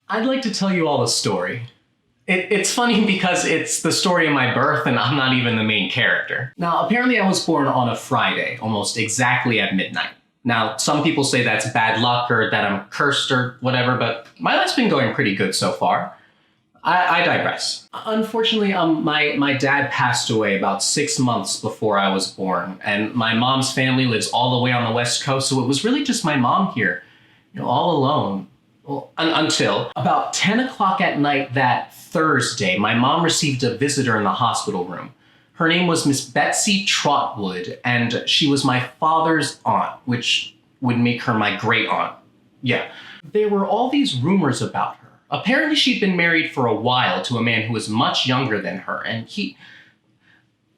I'd like to tell you all a story. It's funny because it's the story of my birth and I'm not even the main character. Now, apparently I was born on a Friday, almost exactly at midnight. Now, some people say that's bad luck or that I'm cursed or whatever, but my life's been going pretty good so far. I digress. Unfortunately, my dad passed away about 6 months before I was born, and my mom's family lives all the way on the West Coast, so it was really just my mom here, all alone. Well, until about 10 o'clock at night that Thursday, my mom received a visitor in the hospital room. Her name was Miss Betsy Trotwood, and she was my father's aunt, which would make her my great aunt. Yeah. There were all these rumors about her. Apparently she'd been married for a while to a man who was much younger than her, and he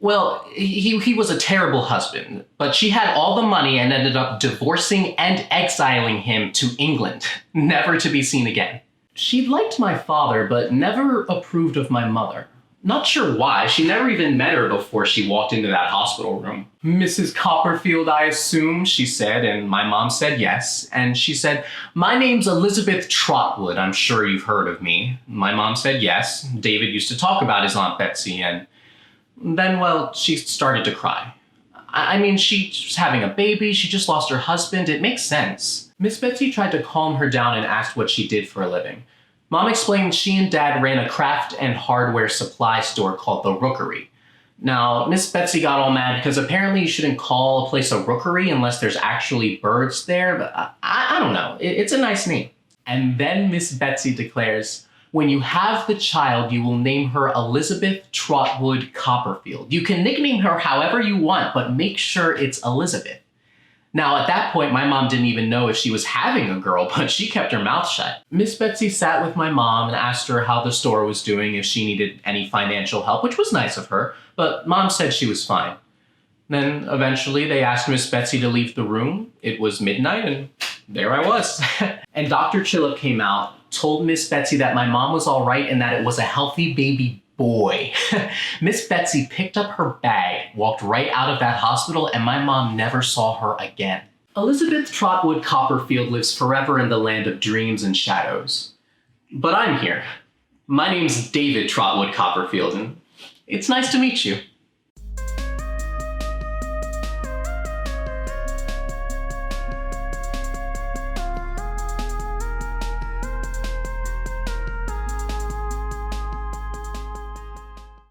was a terrible husband, but she had all the money and ended up divorcing and exiling him to England, never to be seen again. She liked my father, but never approved of my mother. Not sure why, she never even met her before she walked into that hospital room. "Mrs. Copperfield, I assume," she said, and my mom said yes. And she said, "My name's Elizabeth Trotwood, I'm sure you've heard of me." My mom said yes. David used to talk about his Aunt Betsy, and then, well, she started to cry. I mean, she's having a baby, she just lost her husband, it makes sense. Miss Betsy tried to calm her down and asked what she did for a living. Mom explained she and Dad ran a craft and hardware supply store called the Rookery. Now, Miss Betsy got all mad because apparently you shouldn't call a place a rookery unless there's actually birds there, but I don't know, it's a nice name. And then Miss Betsy declares, "When you have the child, you will name her Elizabeth Trotwood Copperfield. You can nickname her however you want, but make sure it's Elizabeth." Now, at that point, my mom didn't even know if she was having a girl, but she kept her mouth shut. Miss Betsy sat with my mom and asked her how the store was doing, if she needed any financial help, which was nice of her, but Mom said she was fine. Then, eventually, they asked Miss Betsy to leave the room. It was midnight, and there I was. And Dr. Chillip came out, told Miss Betsy that my mom was all right and that it was a healthy baby boy. Miss Betsy picked up her bag, walked right out of that hospital, and my mom never saw her again. Elizabeth Trotwood Copperfield lives forever in the land of dreams and shadows. But I'm here. My name's David Trotwood Copperfield, and it's nice to meet you.